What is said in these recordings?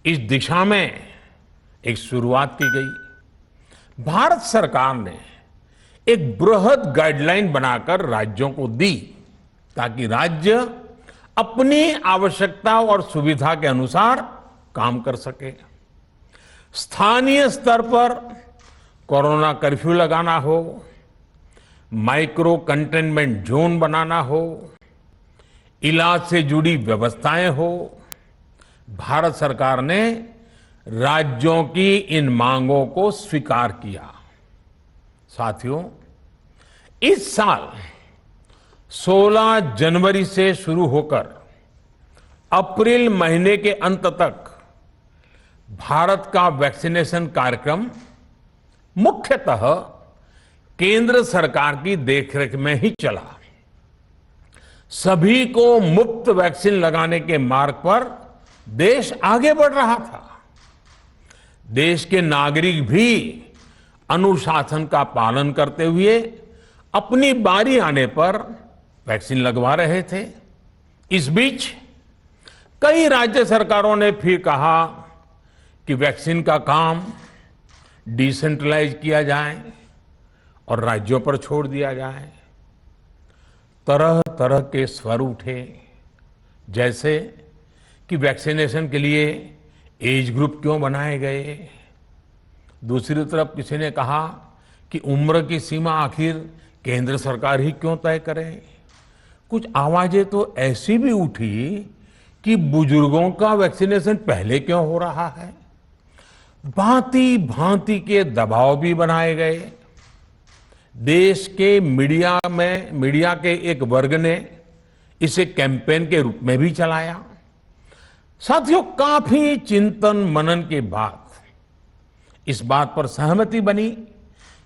इस दिशा में एक शुरुआत की गई। भारत सरकार ने एक बृहद गाइडलाइन बनाकर राज्यों को दी ताकि राज्य अपनी आवश्यकता और सुविधा के अनुसार काम कर सके। स्थानीय स्तर पर कोरोना कर्फ्यू लगाना हो, माइक्रो कंटेनमेंट जोन बनाना हो, इलाज से जुड़ी व्यवस्थाएं हो, भारत सरकार ने राज्यों की इन मांगों को स्वीकार किया। साथियों, इस साल 16 जनवरी से शुरू होकर अप्रैल महीने के अंत तक भारत का वैक्सीनेशन कार्यक्रम मुख्यतः केंद्र सरकार की देखरेख में ही चला। सभी को मुफ्त वैक्सीन लगाने के मार्ग पर देश आगे बढ़ रहा था। देश के नागरिक भी अनुशासन का पालन करते हुए अपनी बारी आने पर वैक्सीन लगवा रहे थे। इस बीच कई राज्य सरकारों ने फिर कहा कि वैक्सीन का काम डिसेंट्रलाइज किया जाए और राज्यों पर छोड़ दिया जाए। तरह तरह के स्वर उठे, जैसे कि वैक्सीनेशन के लिए एज ग्रुप क्यों बनाए गए। दूसरी तरफ किसी ने कहा कि उम्र की सीमा आखिर केंद्र सरकार ही क्यों तय करे। कुछ आवाजें तो ऐसी भी उठी कि बुजुर्गों का वैक्सीनेशन पहले क्यों हो रहा है। भांति भांति के दबाव भी बनाए गए। देश के मीडिया के एक वर्ग ने इसे कैंपेन के रूप में भी चलाया। साथियों, काफी चिंतन मनन के बाद इस बात पर सहमति बनी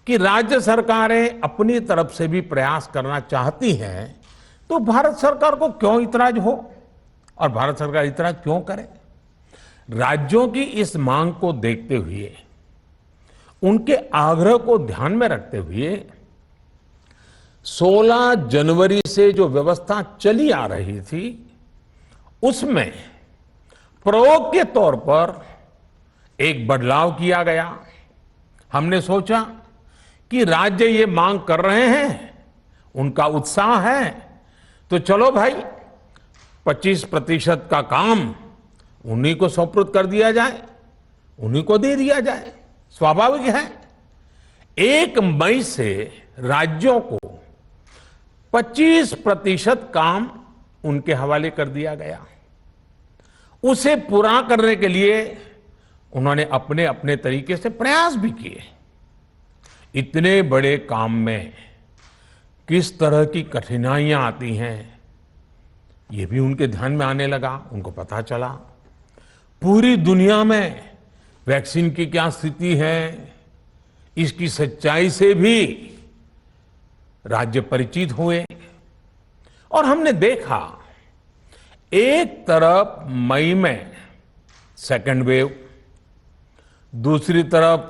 कि राज्य सरकारें अपनी तरफ से भी प्रयास करना चाहती हैं, तो भारत सरकार को क्यों इतराज हो और भारत सरकार इतराज क्यों करे। राज्यों की इस मांग को देखते हुए, उनके आग्रह को ध्यान में रखते हुए 16 जनवरी से जो व्यवस्था चली आ रही थी, उसमें प्रयोग के तौर पर एक बदलाव किया गया। हमने सोचा कि राज्य ये मांग कर रहे हैं, उनका उत्साह है, तो चलो भाई 25% का काम उन्हीं को सुपुर्द कर दिया जाए, उन्हीं को दे दिया जाए। स्वाभाविक है 1 मई से राज्यों को 25% काम उनके हवाले कर दिया गया। उसे पूरा करने के लिए उन्होंने अपने अपने तरीके से प्रयास भी किए। इतने बड़े काम में किस तरह की कठिनाइयां आती हैं, ये भी उनके ध्यान में आने लगा। उनको पता चला पूरी दुनिया में वैक्सीन की क्या स्थिति है, इसकी सच्चाई से भी राज्य परिचित हुए। और हमने देखा, एक तरफ मई में सेकेंड वेव, दूसरी तरफ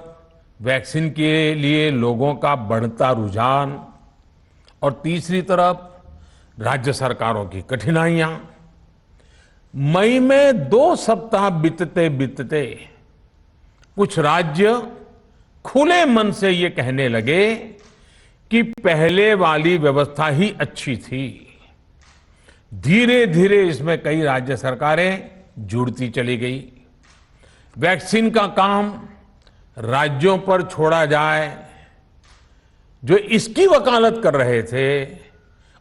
वैक्सीन के लिए लोगों का बढ़ता रुझान, और तीसरी तरफ राज्य सरकारों की कठिनाइयां। मई में 2 सप्ताह बीतते बीतते कुछ राज्य खुले मन से ये कहने लगे कि पहले वाली व्यवस्था ही अच्छी थी। धीरे धीरे इसमें कई राज्य सरकारें जुड़ती चली गई। वैक्सीन का काम राज्यों पर छोड़ा जाए। जो इसकी वकालत कर रहे थे,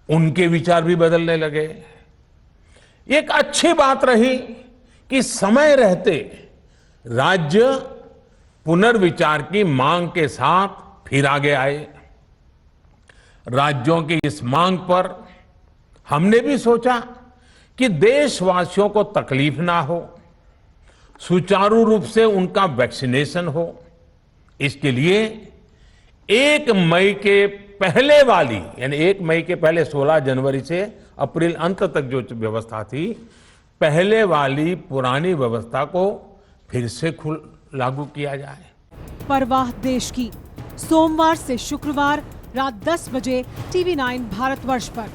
उनके विचार भी बदलने लगे। एक अच्छी बात रही कि समय रहते राज्य पुनर्विचार की मांग के साथ फिर आगे आए। राज्यों की इस मांग पर हमने भी सोचा कि देशवासियों को तकलीफ ना हो, सुचारू रूप से उनका वैक्सीनेशन हो। इसके लिए 1 मई के पहले वाली, यानी 1 मई के पहले 16 जनवरी से अप्रैल अंत तक जो व्यवस्था थी, पहले वाली पुरानी व्यवस्था को फिर से लागू किया जाए। परवाह देश की, सोमवार से शुक्रवार रात 10 बजे TV9 भारतवर्ष पर।